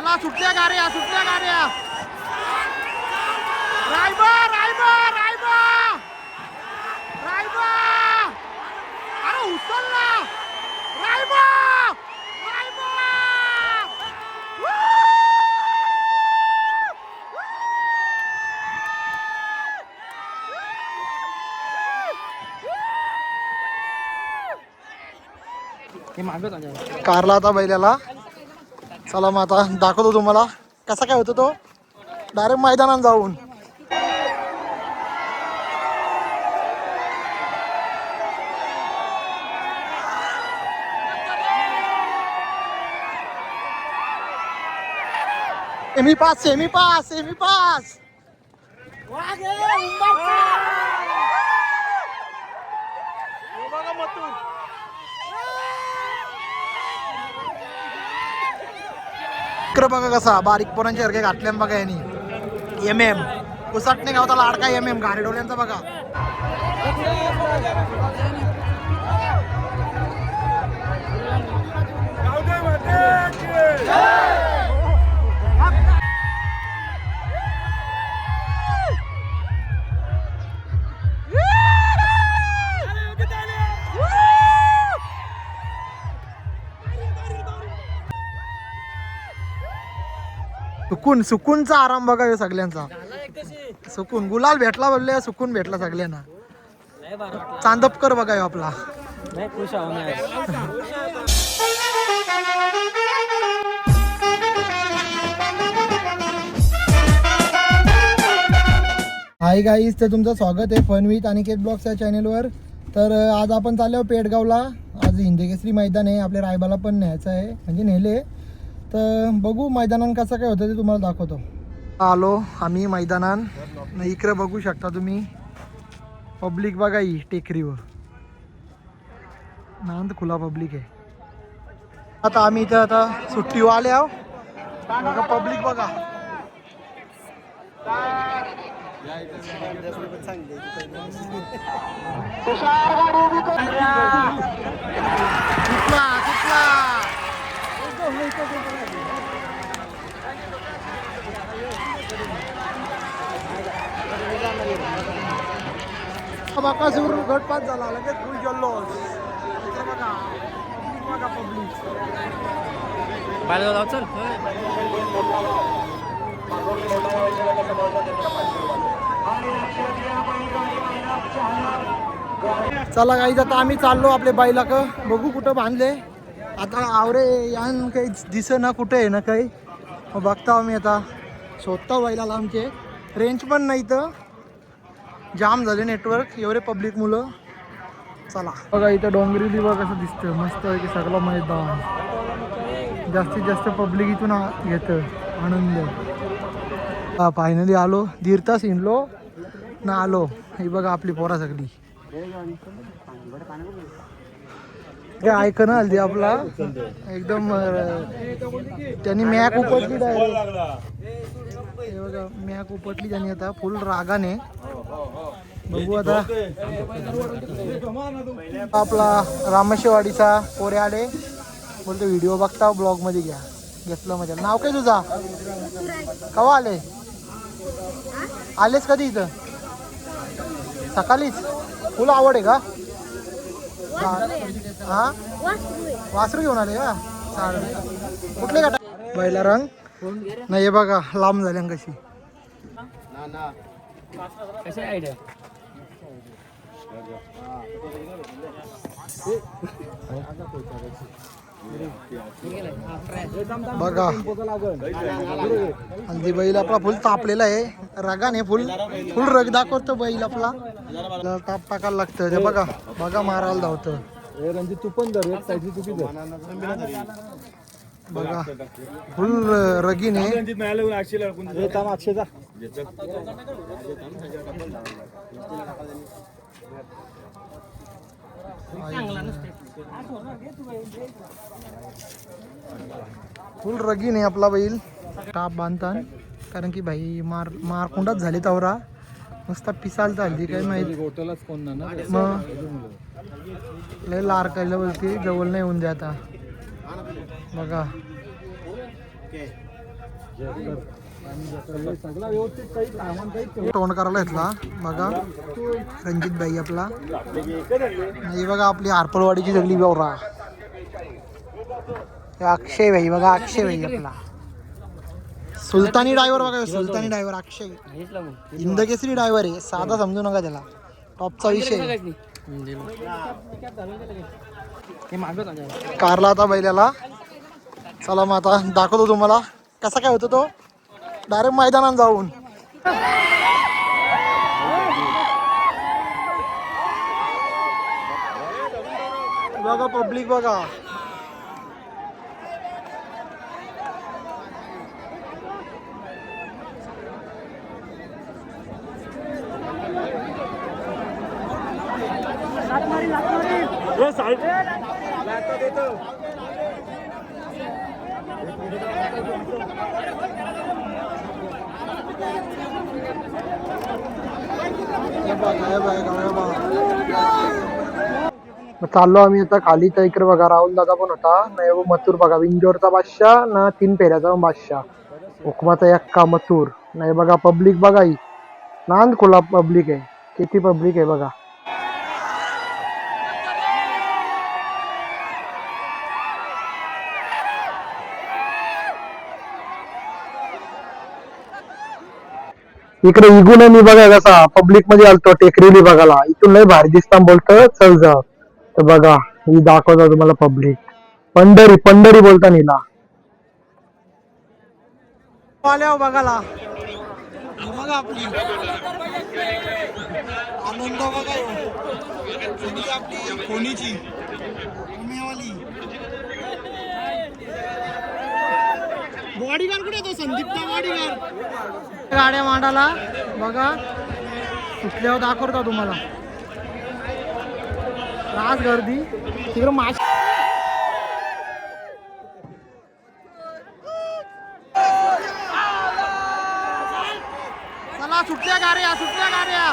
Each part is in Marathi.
चला सुटल्या गाड्या रायबा रायबा रायबा रायबा अरे उचलला रायबा रायबा कारला आता बैलाला. चला मग आता दाखवतो तुम्हाला कसा काय होतो तो डायरेक्ट मैदानात जाऊन. सेमी पास इकडे बघा कसा बारीक पोरांच्या सारखे घातल्यान बघा यांनी. MM कुसाटणे गावचा लाडका MM गारेडोल्यांचा बघा. सुकूनचा आराम बघा सगळ्यांचा. सुकून गुलाल भेटला बोलले, सुकून भेटला सगळ्यांना. चांदपकर बघा आपला. हाय गाईज, तर तुमचं स्वागत आहे फन विथ अनिकेत ब्लॉग्स या चॅनलवर. तर आज आपण चाललो पेडगावला. आज हिंदकेसरी मैदान आहे, आपल्या रायबाला पण न्यायचं आहे, म्हणजे नेले. तर बघू मैदानात कसं काय होतं ते तुम्हाला दाखवतो. आलो आम्ही मैदानात. इकडे बघू शकता तुम्ही पब्लिक बघा ही टेकरीवर नांद खुला पब्लिक आहे. आता आम्ही इथं आता सुट्टीवर आले आहो. बघा पब्लिक बघा. बकासूर गटपात झाला, लगेच फुल जल्लोष. बघा पब्लिक. चला गाईज, आता आम्ही चाललो आपले बैलाक. बघू कुठं बांधले. आता आवरे यान काही दिसे ना कुठे आहे ना काही. बघता आम्ही आता शोधता बैलाला. आमचे रेंज पण नाही तर जाम झाले नेटवर्क, एवढे पब्लिक मुलं. चला बघा इथं डोंगरी बघा कसं दिसतं मस्त आहे की सगळं मैदान. जास्तीत जास्त पब्लिक इथून घेतं आनंद. फायनली आलो, दीड तास हिंडलो ना आलो. ही बघा आपली पोरा सगळी. काय ऐकणं आली आपला एकदम. त्यांनी मॅक उपटली डायरेक्ट. हे बघा मॅक उपटली त्यांनी आता फुल रागाने. बघू आता. आपला रामेश्वरवाडीचा पोरे आले, बोलतो व्हिडिओ बघता ब्लॉग मध्ये घ्या. घेतलं म्हणजे. नाव काय तुझा? कवा आलेस कधी इथं? सकाळीच. फुल आवड आहे का? हा वासरू घेऊन आले का? चालेल. कुठले गाठा बैला रंग नाही. हे बघा लांब झाल्या कशी. बघा हल्दी बैल आपला फुल तापलेला आहे रगाने. फुल रग दाखवतो बैल आपला. ताप टाकायला लागतं. ते बघा बघा मारायला धावतं. तू पण बघा फुल रगीने. फुल रगीने आपला बैल. टाप बांधतात कारण की भाई मार कुंडात झाली तवरा. नुसता पिसालता हल्दी काय माहिती. मग लय लार कायला बोलते, जवळ नाही येऊन द्या आता. बघा तोंड करायला घेतला बघा रणजित भाई आपला. हे बघा आपली आरपळवाडीची सगळी व्यवरा. अक्षय भाई बघा, अक्षय भाई आपला सुलतानी ड्रायव्हर बघा, सुलतानी ड्रायव्हर अक्षय हिंदकेसरी ड्रायव्हर आहे, साधा समजू नका त्याला, टॉपचा विषय. कारला आता बैलाला. चला मग आता दाखवतो तुम्हाला कसा काय होतो तो डायरेक्ट मैदानात जाऊन. बघा पब्लिक बघा. चाललो आम्ही आता खाली. तर इकडे बघा राहुल दादा पण होता. नाही मथुर बघा, विंजोरचा बादशाह ना 3 फेऱ्याचा बादशाह, हुकमाचा एक्का मथुर. नाही बघा पब्लिक बघा, ही नांद खुला पब्लिक आहे, किती पब्लिक आहे बघा. इकडे इगून मी बघा कसा पब्लिक मध्ये आलतो टेकरीली बघायला. इथून लय भारी दिसता बोलतो चल जा. तर बघा ही दाखवतो तुम्हाला पब्लिक. पंढरी पंढरी बोलता नीला बघाला. बघा आपली आनंद बघा आपली कोणीची बॉडीगार्ड कुठे तो संदीपचा बॉडीगार्ड. गाड्या मांडाला बघा सुटल्यावर दाखवतो तुम्हाला. राज गर्दी तिकडे माश. चला सुटल्या गाड्या, सुटल्या गाड्या.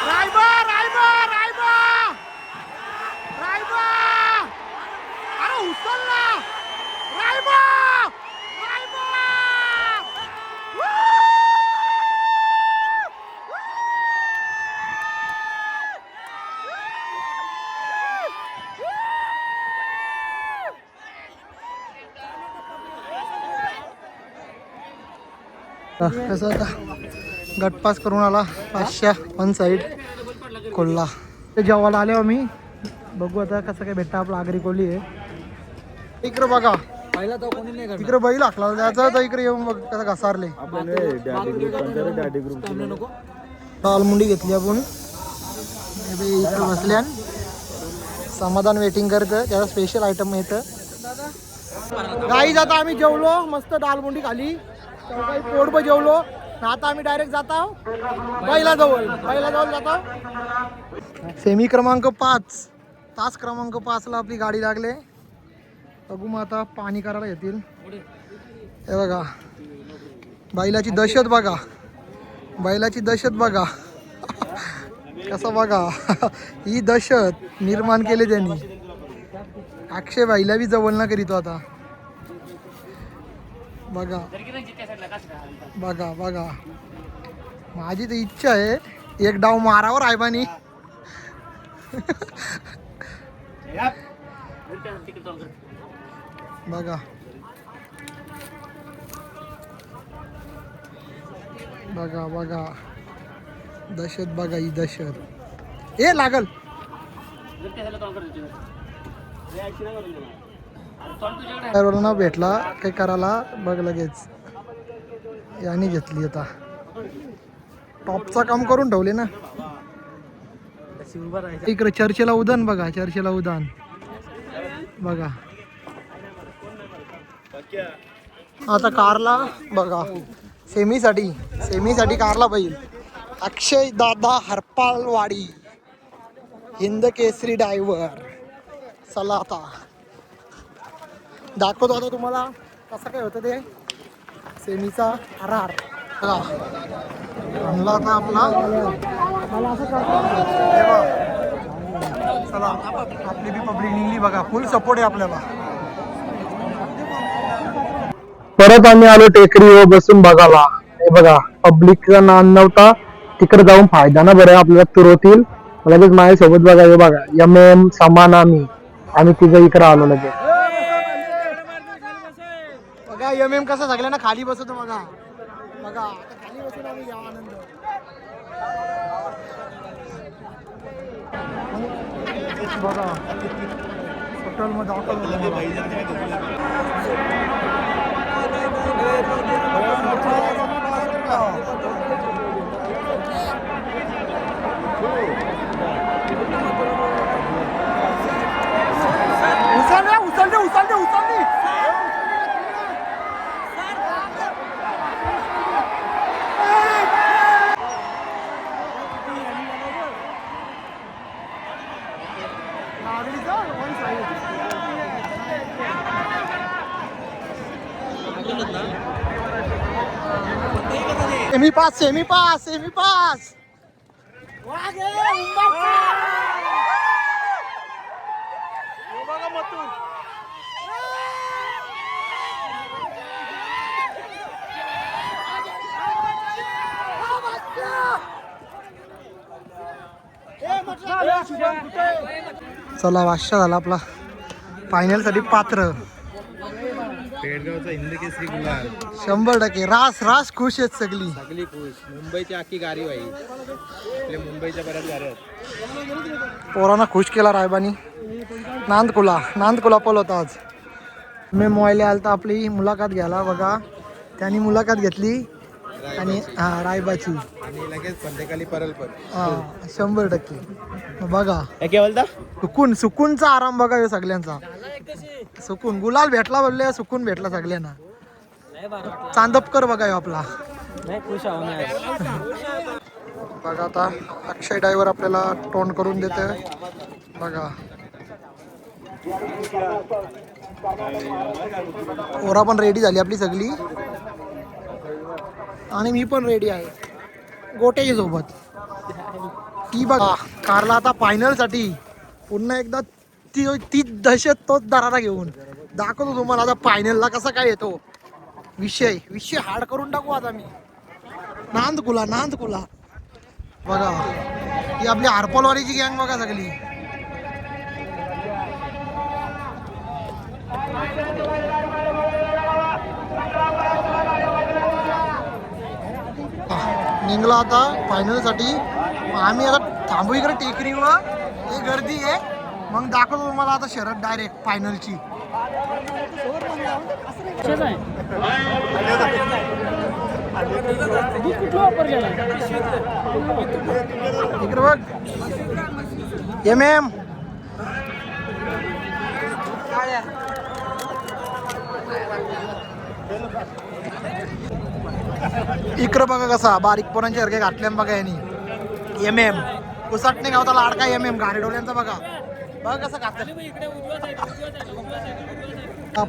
रायबा रायबा रायबा रायबा. अरे उचलला रायबा रायबा. कसं आता गटपास करून आला 500 वन साईड कोल्हा. ते जेवायला आले आम्ही. बघू आता कसं काय भेटतं. आपला आगरी कोल्ही आहे. इकडे बघा इकडे बैल हाकला त्याचा. तर इकडे येऊन बघ कसं घसारले. दालमुंडी घेतली आपण. इकडे बसल्या समाधान वेटिंग करतं. त्याला स्पेशल आयटम येतं. गाईज आता आम्ही जेवलो मस्त दालमुंडी खाली. पोट पण जेवलो. आता आम्ही डायरेक्ट जातो बैलाजवळ. बैलाजवळ जातो. सेमी क्रमांक 5 तास क्रमांक 5ला आपली गाडी लागले. बघू मग आता पाणी करायला येतील. हे बघा बैलाची दहशत बघा, बैलाची दहशत बघा कसं बघा. ही दहशत निर्माण केली त्यांनी. अक्षय बैला बी जवळ ना करीतो आता. बघा बघा बघा. माझी तर इच्छा आहे एक डाव मारावर आयबानी. बघा बघा बघा दहशत बघा, ही दहशत. ए लागल ना भेटला काही करायला बघ लगेच. याने घेतली आता टॉपचा काम करून ठेवले ना. इकडे चर्चेला उदान बघा, चर्चेला उदान बघा. आता कारला बघा सेमीसाठी कारला बैल. अक्षय दादा हरपालवाडी हिंद केसरी ड्रायव्हर. चला आता दाखवतो आता तुम्हाला कसं काय होतं ते सेमीचा आर. आणला आता आपला. चला आपली बी पब्लिक निघली बघा. फुल सपोर्ट आहे आपल्याला. परत आम्ही आलो टेकडीवर बसून बघायला. हे बघा पब्लिकचा नांद नव्हता, तिकडे जाऊन फायदा ना बरं आपल्याला तुरवतील. लगेच माझ्यासोबत बघा, हे बघा MM सामान आम्ही तिघं इकडे आलो लगेच. बघा MM कसा सगळ्यांना खाली बसवतो बघा. बघा खाली बसून आम्ही घ्या आनंद. बघा हॉटेलमध्ये उचलली. Semi pass. चला वाशा झाला आपला फायनल साठी पात्र. पेडगावचा हिंद केसरी गुलाल 100% रास खुश आहेत सगळी खुश. मुंबईची आखी गाडी बाई, आपल्या मुंबईच्या बऱ्याच गाड्या आहेत. पोरांना खुश केला रायबानी. नांदकुला पल होता आज. मी मोबाईल आलता आपली मुलाखत घ्यायला. बघा त्यांनी मुलाखत घेतली आणि रायबाची आणि लगेच संध्याकाळी परल पण 100%. बघा काय बोलता, सुकूनचा आराम बघा हे सगळ्यांचा. सुकून गुलाल भेटला बोलले, सुकून भेटला सगळ्यांना. चांदपकर बघा हे आपला. बघा आता अक्षय ड्रायव्हर आपल्याला टोन करून देते. बघा ओरा पण रेडी झाली आपली सगळी आणि मी पण रेडी आहे गोट्याच्या सोबत. ती बघा कारला आता फायनल साठी पुन्हा एकदा ती दहशत तोच दरारा घेऊन दाखवतो तुम्हाला. आता फायनलला कसा काय येतो. विषय हार्ड करून टाकू आता मी. नांदकुला बघा ही आपली आरपोलवाडीची गँग बघा सगळी. निघला आता फायनल साठी. आम्ही आता थांबू इकडे टेकडीवर. हे गर्दी आहे, मग दाखवतो तुम्हाला आता शरद डायरेक्ट फायनलची. इकडे बघ MM इकडं बघा कसा बारीक पोरांच्या सारखे घातल्या बघा यांनी. MM उसाटणे गावचा लाडका MM गारेडोल्यांचा बघा कसं घातलं.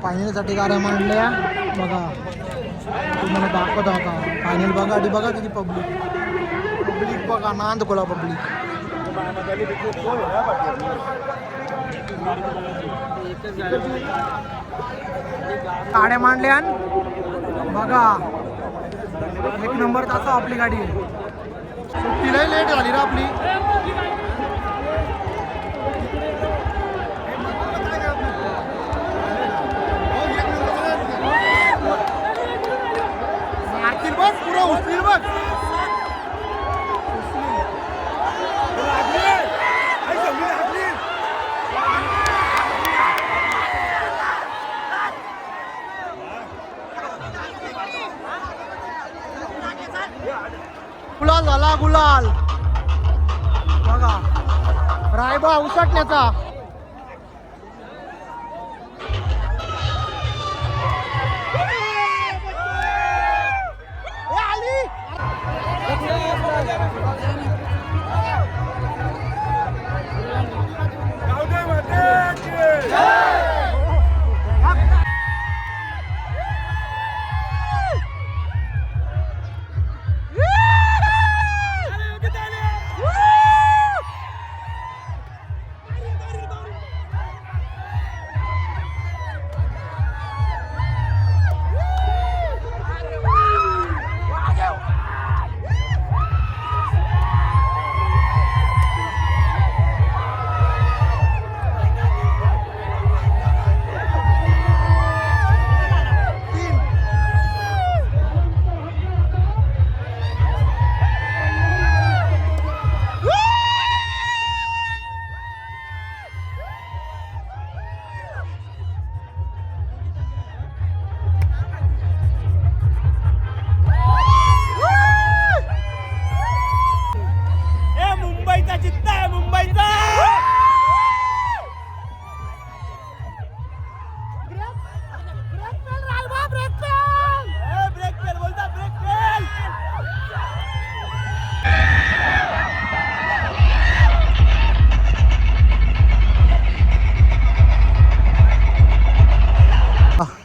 फायनलसाठी गाड्या मांडल्या बघा. तुम्हाला दाखवत आता फायनल बघा. आधी बघा किती पब्लिक बघा. नांदकुला पब्लिक. गाड्या मांडल्या बघा. एक नंबर तासा आपली गाडी. सुट्टीला लेट झाली ना आपली. पुरा उचलील बघ. गुलाल झाला गुलाल बघा. रायबा उसटण्याचा.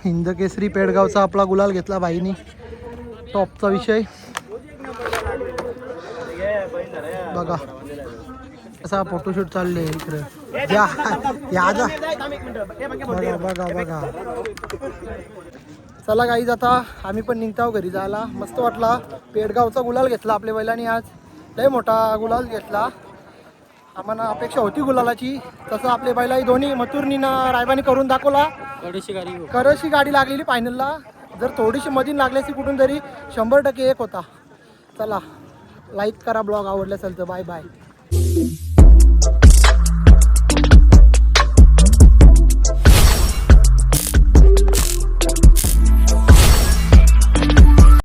हिंद केसरी पेडगावचा आपला गुलाल घेतला भाईनी. टॉपचा विषय बघा कसा फोटोशूट चालले इकडे. बघा बघा बघा. चला गाईज आता आम्ही पण निघताव घरी जायला. मस्त वाटला. पेडगावचा गुलाल घेतला आपल्या बैलांनी आज. लय मोठा गुलाल घेतला. आम्हाला अपेक्षा होती गुलालाची. तसं आपले बैलाही दोन्ही मथुरनीनं रायबानी करून दाखवला. करशी गाडी लागलेली फायनलला. जर थोडीशी मधीन लागली असती कुठून तरी 100% एक होता. चला लाईक करा. ब्लॉग आवडला असेल तर बाय बाय.